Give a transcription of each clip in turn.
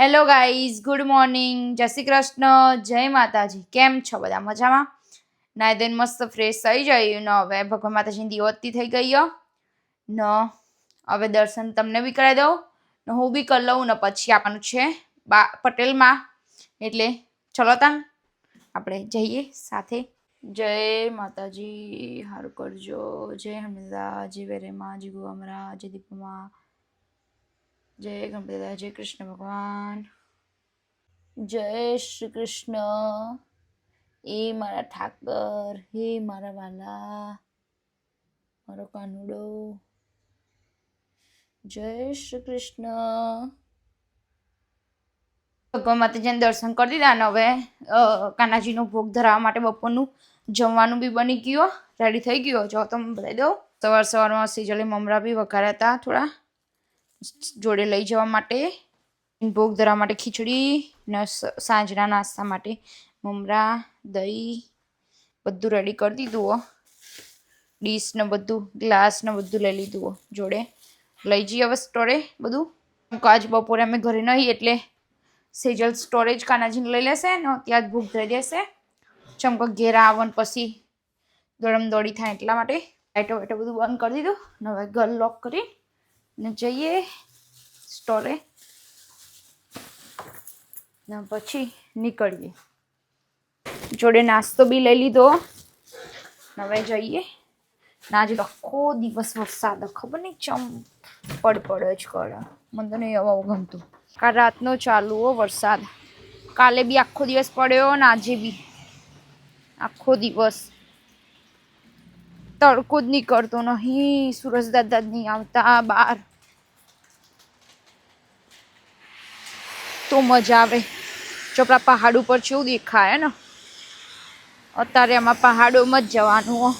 Hello guys, good morning, જય શ્રી કૃષ્ણ, જય માતાજી. કેમ છો બધા? મજામાં? નાઈ ધોઈને મસ્ત ફ્રેશ થઈ જાય ને હવે ભગવાન માતાજીની દીવતી થઈ ગઈ ને હવે દર્શન તમને બી કરાવી દઉં ને હું બી કરી લઉં ને પછી આપવાનું છે પટેલમાં. એટલે ચલો તાન આપણે જઈએ સાથે. જય માતાજી, હારું કરજો. જય હમીદા, જય વેરેમાં, જય ગુવામરા, જય દીપમાં, જય ગણપતિ, જય કૃષ્ણ ભગવાન, જય શ્રી કૃષ્ણ. એ મારા ઠાકર, હે મારા વાલા, મારો કાનુડો, જય શ્રી કૃષ્ણ. ભગવાન માતાજીને દર્શન કરી દીધા ને હવે કાનાજીનો ભોગ ધરાવવા માટે બપોરનું જમવાનું બી બની ગયો, રેડી થઈ ગયો. જો તમે બતાવી દઉં, સવારમાં સિજલે મમરા બી વઘાર્યા હતા, થોડા જોડે લઈ જવા માટે. ભોગ ધરવા માટે ખીચડી ને સાંજના નાસ્તા માટે મમરા, દહીં બધું રેડી કરી દીધું. ડીશ ને બધું, ગ્લાસ ને બધું લઈ લીધું. જોડે લઈ જઈએ હવે સ્ટોરે બધું. આજ બપોરે અમે ઘરે નહીં એટલે સેજલ સ્ટોરેજ કાનાજીને લઈ લેશે ને ત્યાં જ ભૂખ ધરી દેશે. ચમકો ઘેર આવન પછી દોડમ દોડી થાય એટલા માટે લાઈટો વાઈટો બધું બંધ કરી દીધું ને હવે ઘર લોક કરી ને જઈએ સ્ટોરે ને પછી નીકળીએ. જોડે નાસ્તો બી લઈ લીધો. હવે જઈએ. ના આજે આખો દિવસ વરસાદ, ખબર નહીં ચમ પડ જ કરે. મને તો નહીં હવે ગમતું. કાલ રાતનો ચાલુ હો વરસાદ. કાલે બી આખો દિવસ પડ્યો ને આજે બી આખો દિવસ. તડકો જ નીકળતો નહીં, સુરજ દાદા જ નહીં આવતા બહાર તો મજા આવે. ચોપડા પહાડ ઉપર કેવું દેખાય ને. અત્યારે આમાં પહાડોમાં જ જવાનું.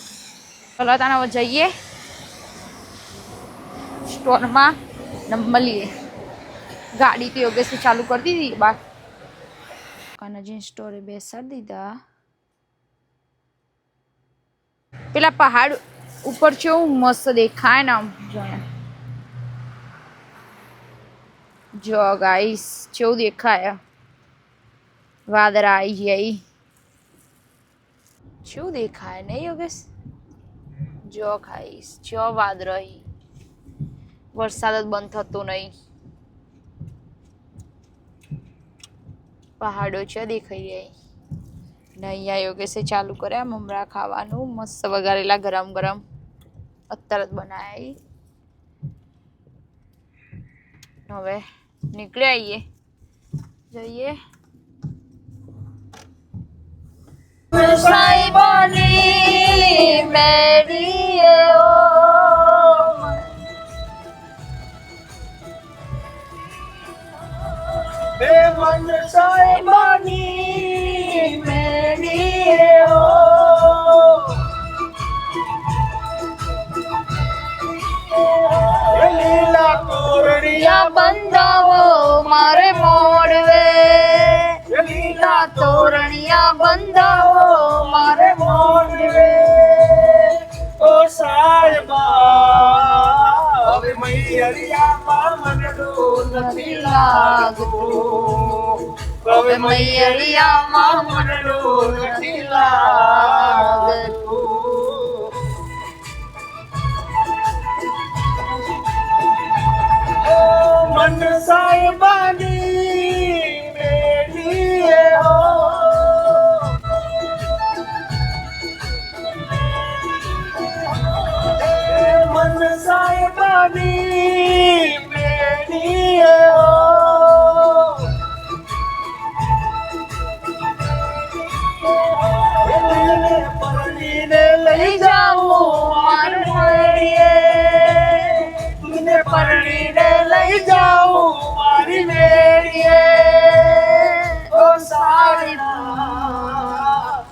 ચલો તાને હવે જઈએ સ્ટોરમાં ને મળીએ. ગાડી તો યોગેશથી ચાલુ કરી દીધી બાર. કાનાજી સ્ટોરે બેસાડી દીધા. પેલા પહાડ ઉપર કેવું મસ્ત દેખાય ને આમ. જો ગાઈસ કેવું દેખાય. વાદળા આવી જાય કેવું દેખાય નહીં યોગેશ? જો ગાઈસ જો વાદળ, વરસાદ જ બંધ થતો નહીં. પહાડો છે દેખાઈ જાય ને અહીંયા યોગેશે ચાલુ કર્યા મમરા ખાવાનું. મસ્ત વઘારેલા ગરમ ગરમ અત્યારે જ બનાવ્યા. હવે નીકળી આવીએ, જઈએ. સાઈબાની મેરીએ મન સાઈબાની મેરીએ લીલા તોરણિયા બંધાવો મારે મોડવે. લીલા તોરણિયા બંધાવો મારે મોડવે. ઓ સાહેબા હવે મૈયરિયામાં મનડું નથી લાગતું. હવે મૈયરિયામાં મનડું નથી લાગતું. મન સાહેબાની મેલીએ હો. મન સાહેબાની મેલીએ હો. પરણીને લઈ જાઉં મારું મેળીએ. પરણીને લઈ જાઉં મારી મેળીએ. ઓ સાળીમાં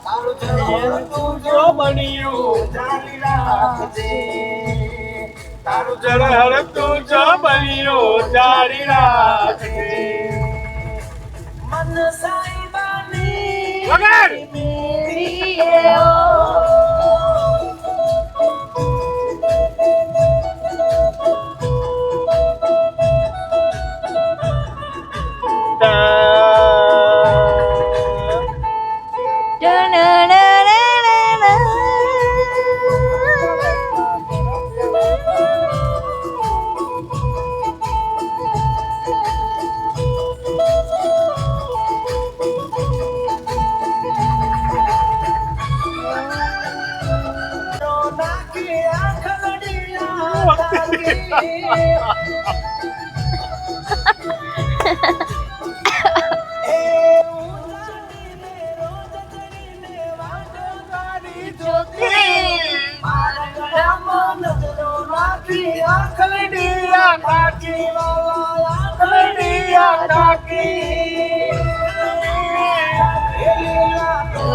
તારું તું જો બન્યું જારી રાખજે. તારું જળ તું જો બન્યું જારી રાખજે. મન સાઈબાની મેળીએ ઓ.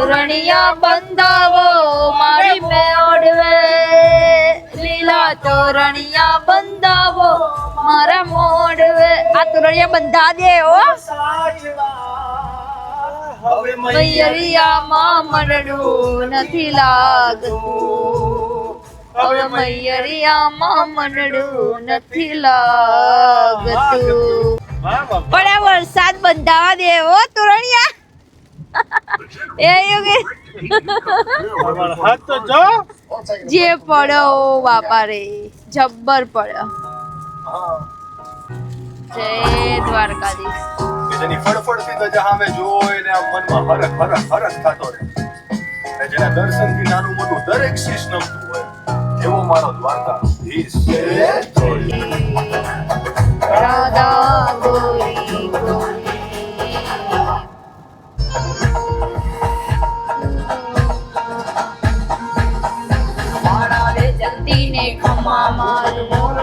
રણિયા બંધાવો મારી મેળવે લીલા તોરણિયા બંધાવો મારા મોડવે. આ તોરણિયા બંધા દે હો. મૈયરિયામાં મનડું નથી લાગતું, હવે મૈયરિયામાં મનડું નથી લાગતું. પણ આ વરસાદ બંધાવા દે હો તોરણિયા. જે પડ્યો બાપા રે જબ્બર પડ્યો. જય દ્વારકાધીશ. જેની ફડફડતી તો સામે જોઈને આમ મનમાં હરખ હરખ હરખ થતો રહે. અને જેના દર્શનથી નાનું મોટું દરેક શીશ નમતું હોય એવો મારો દ્વારકાધીશ છે. રાધા ગોરી ગોરી ને ખમ્મા માર મોર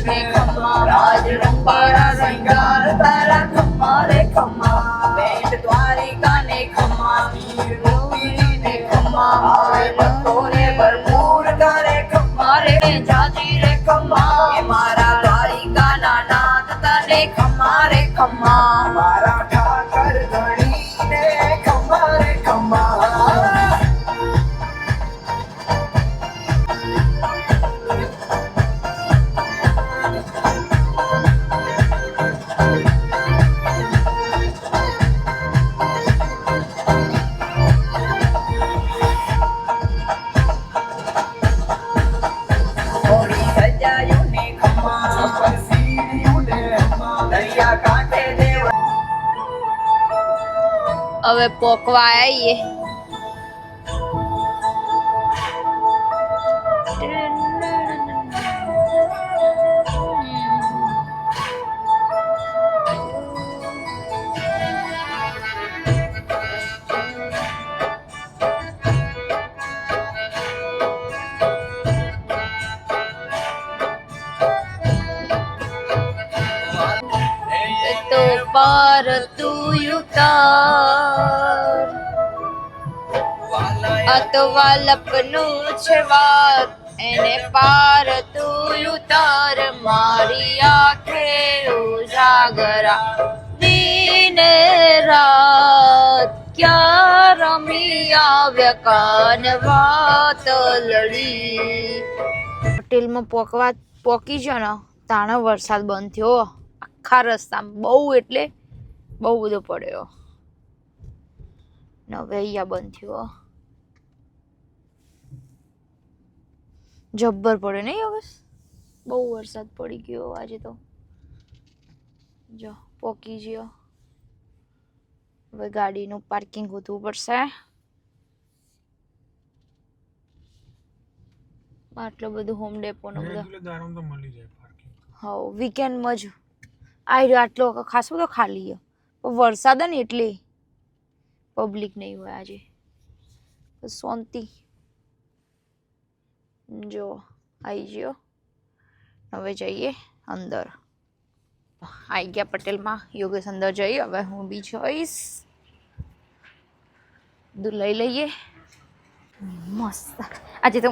ને ખમ્મા માર રંપારા રંગાર તારા ખમ્મા રે ખમ્મા બેટ દ્વારિકા ને ખમ્મા વીર રોહિણી ને ખમ્મા માર ભક્તોને ભરપૂર કરે ખમ્મા રે જાજી રે ખમ્મા એ મારા દ્વારિકા ના નાથ તને ખમ્મા રે ખમ્મા મારા ઠાકર ધણીને ખમ્મા રે ખમ્મા. હવે પોકવા આવીએ. તો પર તું યુતાર અતવા લપનું છે વાત એને પાર તું યુતાર મારી આંખે ઉજાગરા દીને રાત ક્યાં રમી આવ્યા કાન વાત લડી. હોટેલમાં પોકી જો ને તાણે વરસાદ બંધ થયો. આખા રસ્તામાં બહુ એટલે બહુ બધો પડ્યો ને હવે અહીંયા બંધ થયો. જબ્બર પડે નહીં હવે બહુ વરસાદ પડી ગયો આજે તો. જો પોકી ગયો. હવે ગાડીનું પાર્કિંગ ગોતવું પડશે. આટલું બધું હોમ ડેપો નો બધો હા વીકેન્ડમાં જ આવી આટલો ખાસો બધો ખાલી વરસાદ ને એટલે પબ્લિક નહીં હોય આજે. શાંતિ. જો આવી ગયો. હવે જઈએ અંદર. આવી ગયા પટેલમાં. યોગેશ અંદર જઈએ. હવે હું બી જઈશ. દૂધ લઈ લઈએ. મસ્ત. આજે તો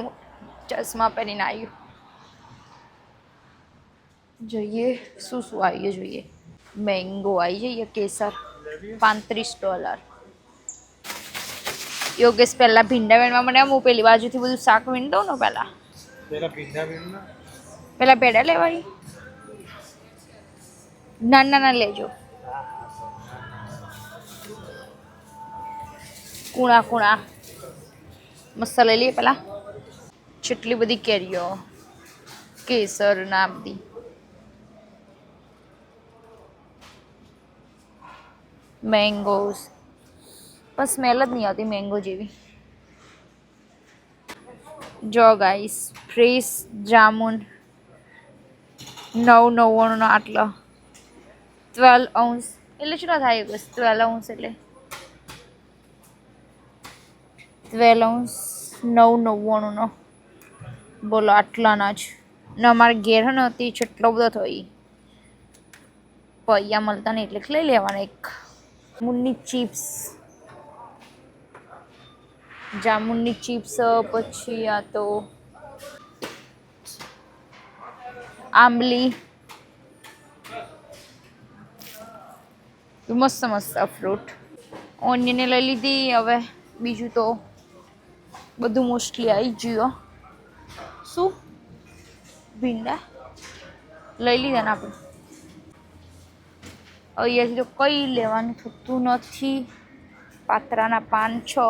ચશ્મા પહેરીને આવ્યું. જોઈએ શું શું આવીએ જોઈએ. મેંગો આવી જઈએ. કેસર $35. યોગેશ પહેલા ભીંડા વીણવા મને હું પેલી બાજુથી બધું શાક વીણ દઉં ને પહેલા ભેડા લેવાય. ના લેજો. કુણા કુણા મસ્ત લઈ લઈએ પેલા. કેટલી બધી કેરીઓ, કેસર ના બધી. મેંગોસ પણ સ્મેલ જ નહીં આવતી મેંગો જેવી. જો ગાઈસ ફ્રેશ જામુન 9.99 આટલો 12 ounce એટલે શું થાય બસ 12 ounce એટલે 12 ounce 9.99 બોલો આટલાના જ ને અમારે ઘેર હે ને તે કેટલો બધો થઈ પૈયા મળતા નહીં એટલે લઈ લેવાના એક. જામુનની ચિપ્સ, જામુનની ચિપ્સ, પછી આ તો આંબલી, મસ્ત મસ્ત ફ્રૂટ. ઓનિયને લઈ લીધી. હવે બીજું તો બધું મોસ્ટલી આવી ગયું. શું ભીંડા લઈ લીધા ને આપણે. અહીંયાથી તો કંઈ લેવાનું થતું નથી. પાત્રાના પાન 6.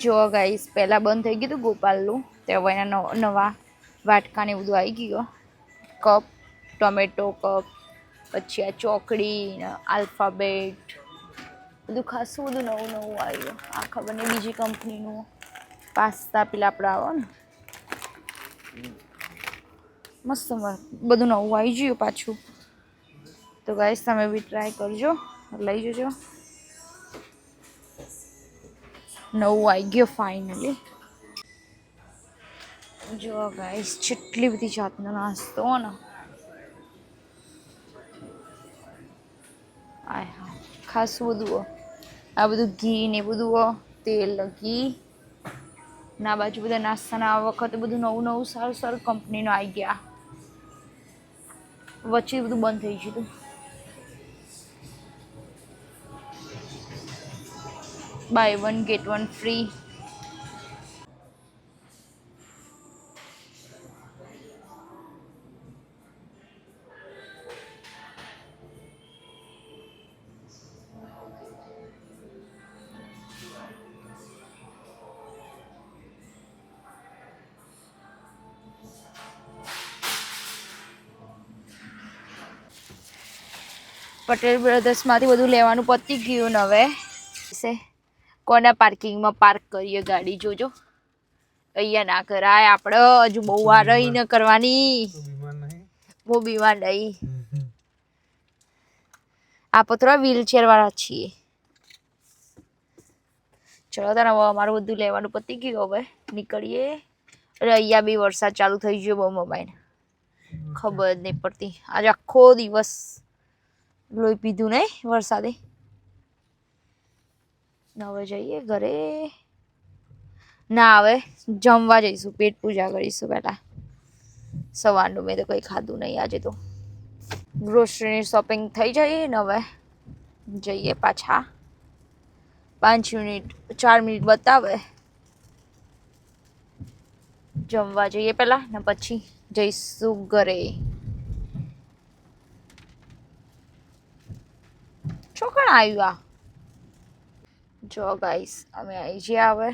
જો ગાઈસ પહેલાં બંધ થઈ ગયું હતું ગોપાલનું, તે હવે એના નવા વાટકાને બધું આવી ગયું. કપ, ટોમેટો કપ, પછી આ ચોકડી, આલ્ફાબેટ, બધું ખાસું બધું નવું નવું આવ્યું. આ ખબર નહીં બીજી કંપનીનું પાસ્તા પેલા આપણે આવો ને મસ્ત બધું નવું આવી ગયું પાછું. તો ગાઈસ તમે બી ટ્રાય કરજો, લઈ જજો. નવું આવી ગયું ફાઇનલી. જો ગાઈસ જેટલી બધી જાતનો નાસ્તો ને ખાસું બધું. આ બધું ઘી ને બધું, તેલ, ઘી ના બાજુ બધા નાસ્તાના આ વખતે બધું નવું નવું સારું સારું કંપનીનું આવી ગયા. વચ્ચે બધું બંધ થઈ ગયું હતું. Buy 1 get 1 free. પટેલ બ્રધર્સમાંથી બધું લેવાનું પતી ગયું ને હવે કોના પાર્કિંગમાં પાર્ક કરીએ ગાડી. જોજો અહીંયા ના કરાય, આપણે હજુ બહુ વાર ન કરવાની. બહુ બીમાર નહીં. આપણે થોડા વ્હીલચેર વાળા છીએ. ચલો તારે હવે અમારું બધું લેવાનું પતી ગયું. હવે નીકળીએ. અરે અહીંયા બી વરસાદ ચાલુ થઈ ગયો બહુ મોબાઈલ ખબર જ નહીં પડતી. આજે આખો દિવસ લોહી પીધું નહીં વરસાદે. હવે જઈએ ઘરે. ના હવે જમવા જઈશું, પેટ પૂજા કરીશું પહેલા. સવારનું મેં તો કંઈ ખાધું નહીં આજે તો. ગ્રોસરીની શોપિંગ થઈ જઈએ ને હવે જઈએ પાછા. 5 મિનિટ 4 મિનિટ બતાવે. જમવા જઈએ પહેલા ને પછી જઈશું ઘરે. ચોકણ આવ્યું આ. જો ગાઈસ અમે આવી ગયા હવે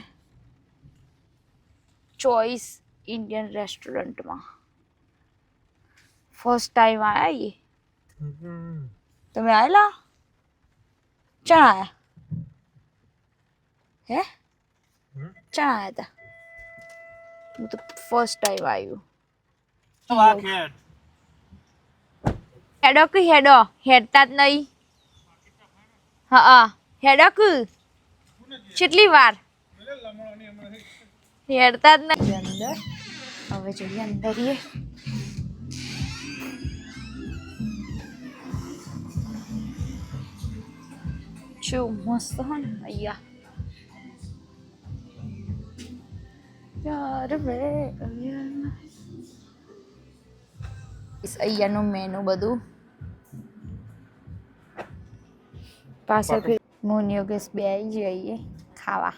ચોઈસ ઇન્ડિયન રેસ્ટોરન્ટમાં. ફર્સ્ટ ટાઈમ આવ્યા. તમે આવેલા? ચા આયા? હે ચા આયા હતા? હું તો ફર્સ્ટ ટાઈમ આવ્યું. હેડો કે હેડો હેડતા જ નહીં. હા હેડો કે કેટલી વાર હેડતા જ નહીં. અંદર હવે જઈએ અંદર. શું મસ્ત હો ને અહીંયા. અહીંયાનું મેનુ બધું પાછળ મોન યોગેશ બે આવી જઈએ ખાવા.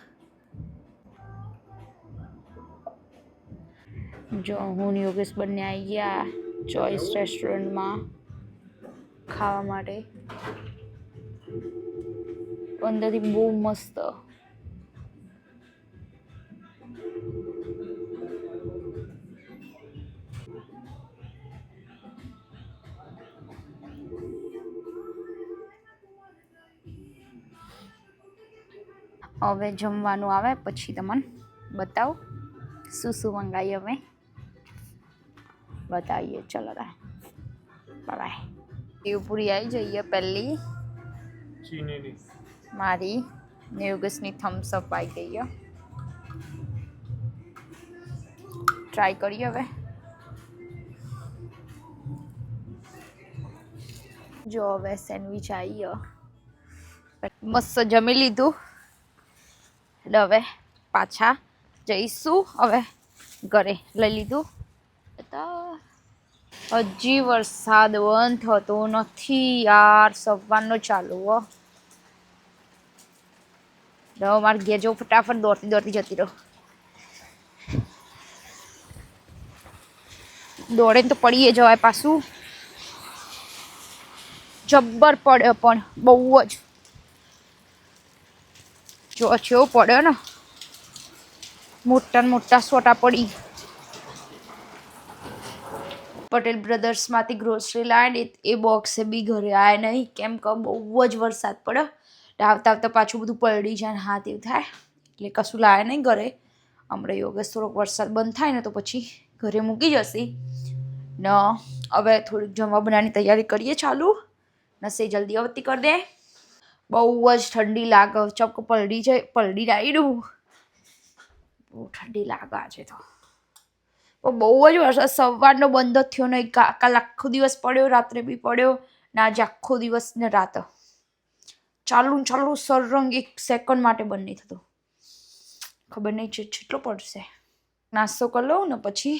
જો હું યોગેશ બંને આવી ગયા ચોઈસ રેસ્ટોરન્ટમાં ખાવા માટે. અંદરથી બહુ મસ્ત. હવે જમવાનું આવે પછી તમને બતાવું શું શું મંગાવીએ અમે. બતાવીએ ચલો તા. બાય. પૂરી આવી જઈએ પહેલી ચીનીની મારી ને યોગેશની થમ્સઅપ આવી ગઈ. ટ્રાય કરીએ હવે. જો હવે સેન્ડવિચ આવી મસ્ત જમી લીધું એટલે હવે પાછા જઈશું. હવે ઘરે લઈ લીધું. હજી વરસાદ બંધ થતો નથી યાર, સવારનો ચાલુ હો. મારે ઘેર જવું, ફટાફટ દોડતી દોડતી જતી રહો. દોડે તો પડીએ જવાય પાછું. જબ્બર પડ્યો પણ બહુ જ. જો કેવો પડ્યો ને, મોટા મોટા સોટા પડી. પટેલ બ્રધર્સમાંથી ગ્રોસરી લાવી એ બોક્સે બી ઘરે આવ્યા નહીં, કેમ કે બહુ જ વરસાદ પડ્યો. આવતા આવતા પાછું બધું પલળી જાય ને હાથ એવું થાય એટલે કશું લાવે નહીં ઘરે. હમણાં યોગેશ થોડોક વરસાદ બંધ થાય ને તો પછી ઘરે મૂકી જશે ને. હવે થોડીક જમવા બનાવવાની તૈયારી કરીએ ચાલુ ને. સે જલ્દી આવતી કરી દે. બહુ જ ઠંડી લાગે, ચક પલળી જાય, પલળી ડાયડું. બહુ ઠંડી લાગે આજે તો. બહુ જ વરસાદ સવારનો બંધ જ થયો નહીં. કાલ આખો દિવસ પડ્યો, રાત્રે બી પડ્યો ને આજે આખો દિવસ ને રાત ચાલુ ચાલુ સરરંગ 1 સેકન્ડ માટે બંધ નહીં થતો. ખબર નહીં કેટલો પડશે. નાસ્તો કરી લઉં ને પછી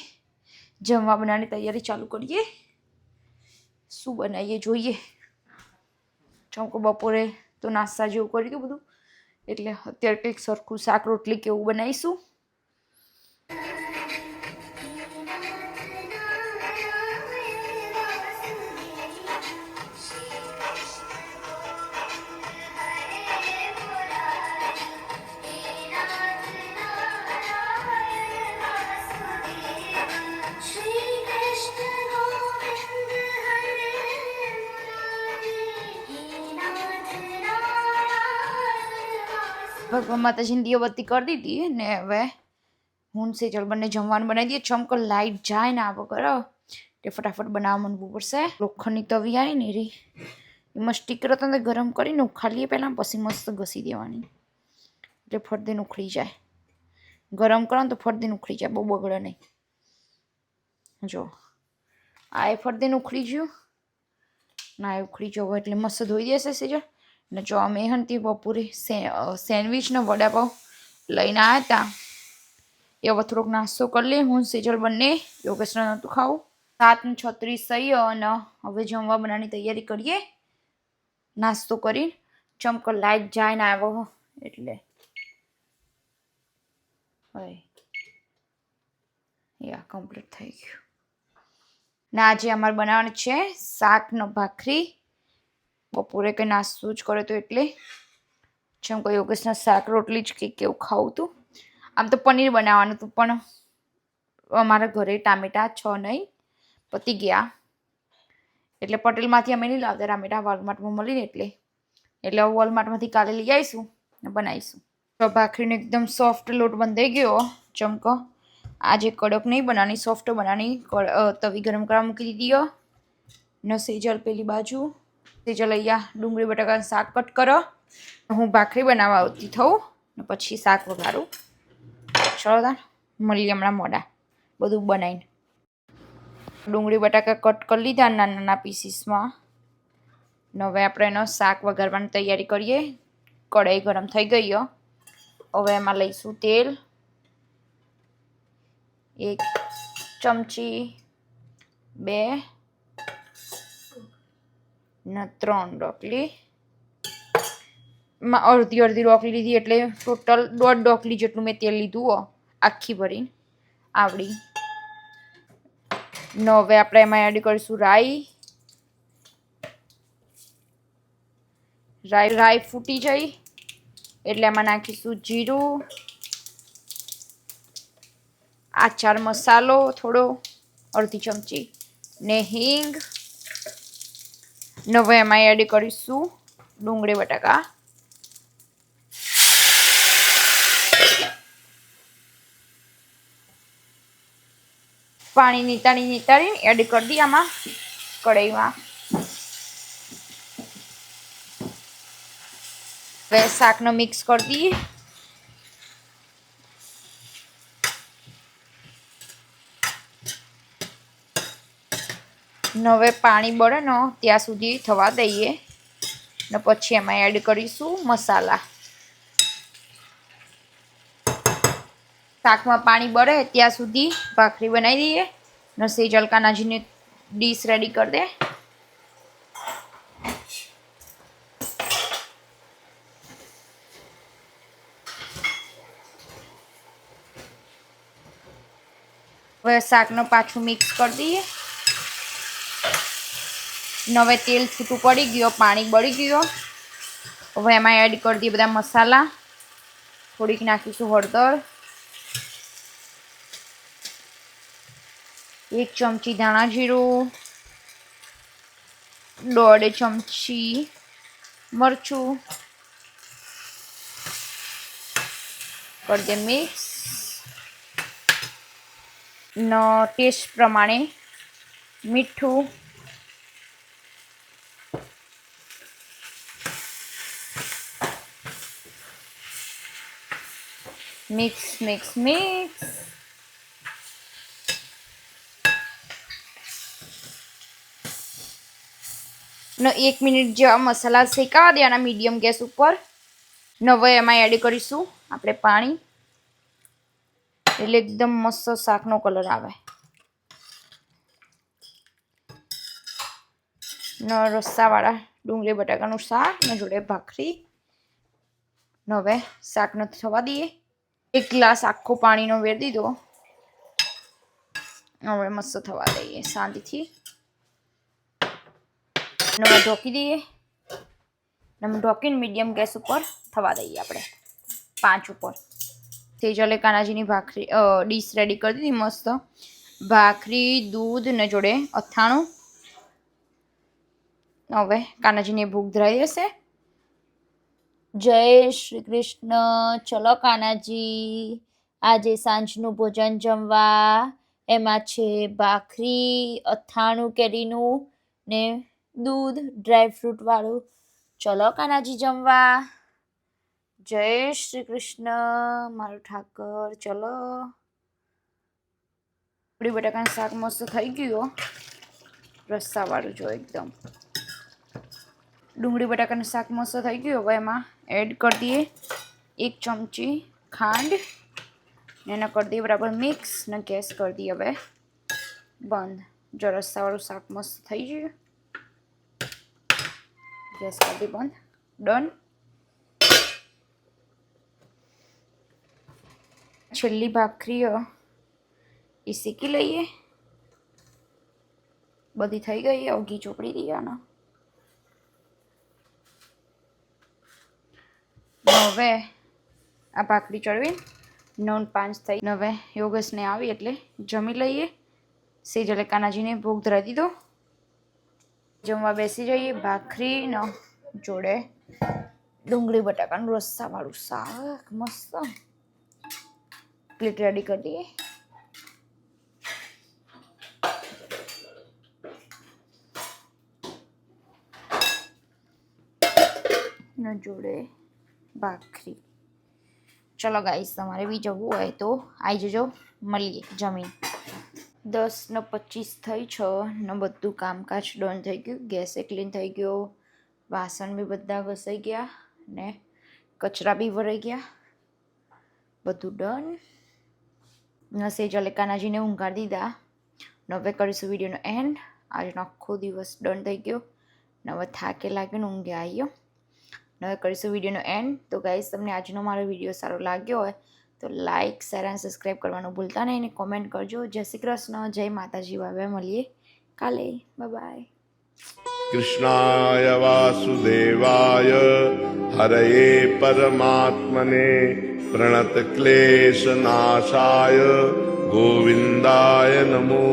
જમવા બનાવવાની તૈયારી ચાલુ કરીએ. શું બનાવીએ જોઈએ. ચમકો બપોરે તો નાસ્તા જેવું કરી દઉં બધું, એટલે અત્યારે કંઈક સરખું શાક રોટલી કેવું બનાવીશું. ભગવાન માતાજીની દીવાબત્તી કરી દીધી ને હવે હું સેજલ બંને જમવાનું બનાવી દઈએ. ચમકો લાઈટ જાય ને આવો કરો એટલે ફટાફટ બનાવવા માંડવું પડશે. લોખંડની તવી આવી ને રી એમાં સ્ટીકર હતા ને ગરમ કરીને ઉખાડીએ પહેલાં, પછી મસ્ત ઘસી દેવાની એટલે ફરદીને ઉખડી જાય. ગરમ કરો ને તો ફરદીને ઉખડી જાય, બહુ બગડે નહીં. જો આ એ ફરદીને ઉખડી ગયું ના, એ ઉખડી જવો એટલે મસ્ત ધોઈ દેશે સેજલ. ને જો અમે હંતી બપોરે સેન્ડવિચ ને વડાપાવ લઈને આવ્યા હતા. એ હવે થોડોક નાસ્તો કરી લે. હું સેજલ બંને, યોગેશને નહોતું ખાવું. 7:36 થઈ અને હવે જમવા બનાવવાની તૈયારી કરીએ. નાસ્તો કરીને ચમકો લાઈટ જાય ને આવ્યો એટલે યા કમ્પ્લીટ થઈ ગયું. ને આજે અમારે બનાવવાનું છે શાક ને ભાખરી. બપોરે કંઈ નાસ્તો જ કર્યો હતો એટલે જેમ કોઈ યોગેશના શાક રોટલી જ કંઈક એવું ખાવું હતું. આમ તો પનીર બનાવવાનું હતું પણ અમારા ઘરે ટામેટા 6 નહીં પતી ગયા એટલે પટેલમાંથી અમે નહીં લાવતા ટામેટા, વોલમાર્ટમાં મળીને એટલે વોલમાર્ટમાંથી કાલે લઈ આવીશું ને બનાવીશું. તો ભાખરીનો એકદમ સોફ્ટ લોટ બંધાઈ ગયો. ચમકો આજે કડક નહીં બનાવવાની, સોફ્ટ બનાવવાની. તવી ગરમ કરવા મૂકી દીધી ને સેજલ પેલી બાજુ. સેજલ અહીંયા ડુંગળી બટાકાનું શાક કટ કરો, હું ભાખરી બનાવવા આવતી થઉં ને પછી શાક વઘારું. ચલો તાર મળીએ હમણાં મોડા બધું બનાવીને. ડુંગળી બટાકા કટ કરી લીધા નાના નાના પીસીસમાં. હવે આપણે એનો શાક વઘારવાની તૈયારી કરીએ. કઢાઈ ગરમ થઈ ગઈ. હવે એમાં લઈશું તેલ 1 ચમચી, 2 ને 3 ડોકલી. અડધી ડોકલી લીધી એટલે ટોટલ 1.5 ડોકલી જેટલું મેં તેલ લીધું આખી ભરીને આવડી. ને હવે આપણે એમાં એડ કરીશું રાઈ. રાઈ ફૂટી જાય એટલે એમાં નાખીશું જીરું, આચાર મસાલો થોડો અડધી ચમચી ને હિંગ. હવે એમાં એડ કરીશું ડુંગળી બટાકા. પાણી નીતાળી એડ કરી દઈએ આમાં કઢાઈમાં. હવે શાકનો મિક્સ કરી દઈએ. હવે પાણી બળે ને ત્યાં સુધી થવા દઈએ ને પછી એમાં એડ કરીશું મસાલા. શાકમાં પાણી બળે ત્યાં સુધી ભાખરી બનાવી દઈએ ને સેજલ કાનાજીને ડીશ રેડી કરી દે. હવે શાકનો પાછું મિક્સ કરી દઈએ. હવે તેલ છૂટું પડી ગયો, પાણી બળી ગયો. હવે એમાં એડ કરી દઈએ બધા મસાલા. થોડીક નાખીશું હળદર, 1 ચમચી ધાણા જીરું, 1.5 ચમચી મરચું કરી દે મિક્સ. ટેસ્ટ પ્રમાણે મીઠું, મિક્સ મિક્સ મિક્સ. ને 1 મિનિટ જેવા મસાલા શેકાવા દેવાના મીડિયમ ગેસ ઉપર. હવે એમાં એડ કરીશું આપણે પાણી, એટલે એકદમ મસ્ત શાકનો કલર આવે. રસ્સાવાળા ડુંગળી બટાકાનું શાક ને જોડે ભાખરી. હવે શાકને થવા દઈએ. 1 ગ્લાસ આખો પાણીનો વેર દીધો. હવે મસ્ત થવા દઈએ શાંતિથી. હવે ઢોકી દઈએ. ઢોકીને મીડિયમ ગેસ ઉપર થવા દઈએ આપણે 5 ઉપર. સેજલે કાનાજીની ભાખરી ડીશ રેડી કરી દીધી મસ્ત. ભાખરી, દૂધ ને જોડે અથાણું. હવે કાનાજીને ભૂખ ધરાઈ દેશે. જય શ્રી કૃષ્ણ. ચલો કાનાજી, આજે સાંજનું ભોજન જમવા. એમાં છે ભાખરી, અથાણું કેરીનું ને દૂધ ડ્રાયફ્રૂટ વાળું. ચલો કાનાજી જમવા. જય શ્રી કૃષ્ણ મારું ઠાકર. ચલો. ડુંગળી બટાકાનું શાક મસ્ત થઈ ગયું. રસ્સાવાળું જો એકદમ. ડુંગળી બટાકાનું શાક મસ્ત થઈ ગયું. હવે એમાં એડ કરી દઈએ 1 ચમચી ખાંડ. એને કરી દઈએ બરાબર મિક્સ ને ગેસ કરી દઈએ હવે બંધ. જો રસ્સાવાળું શાક મસ્ત થઈ ગયું. ગેસ કરી દઈએ બંધ. ડન. છેલ્લી ભાખરી એ શેકી લઈએ. બધી થઈ ગઈ. હવે ઘી ચોપડી દઈએ આનો. હવે આ ભાખરી ચડવી 9:05 થઈ. હવે યોગેશને આવી એટલે જમી લઈએ. સેજલે કાનાજીને ભૂખ ધરાવી દીધો. જમવા બેસી જઈએ. ભાખરી ન જોડે ડુંગળી બટાકાનું રસ્સાવાળું શાક મસ્ત. પ્લેટ રેડી કરી દઈએ. ને જોડે ભાખરી. ચલો ગાઈસ, તમારે બી જવું હોય તો આવી જજો. મળીએ જમીન. 10:25 થઈ છે ને બધું કામકાજ ડન થઈ ગયું. ગેસે ક્લીન થઈ ગયો. વાસણ બી બધા ઘસાઈ ગયા ને કચરા બી ભરાઈ ગયા. બધું ડન. સેજલે કાનાજીને ઊંઘાડી દીધા. હવે કરીશું વિડીયોનો એન્ડ. આજનો આખો દિવસ ડન થઈ ગયો ને હવે થાકે લાગ્યો ને ઊંઘે આવ્યો. હવે કરીશું વિડીયોનો એન્ડ. તો ગાઈસ, તમને આજનો મારો વિડીયો સારો લાગ્યો હોય તો લાઇક, શેર અને સબસ્ક્રાઈબ કરવાનું ભૂલતા નહીં અને કોમેન્ટ કરજો. જય શ્રી કૃષ્ણ. જય માતાજી. હવે મળીએ કાલે. Bye bye. कृष्णाय वासुदेवाय हरये परमात्मने प्रणतक्लेशनाशाय गोविन्दाय नमो।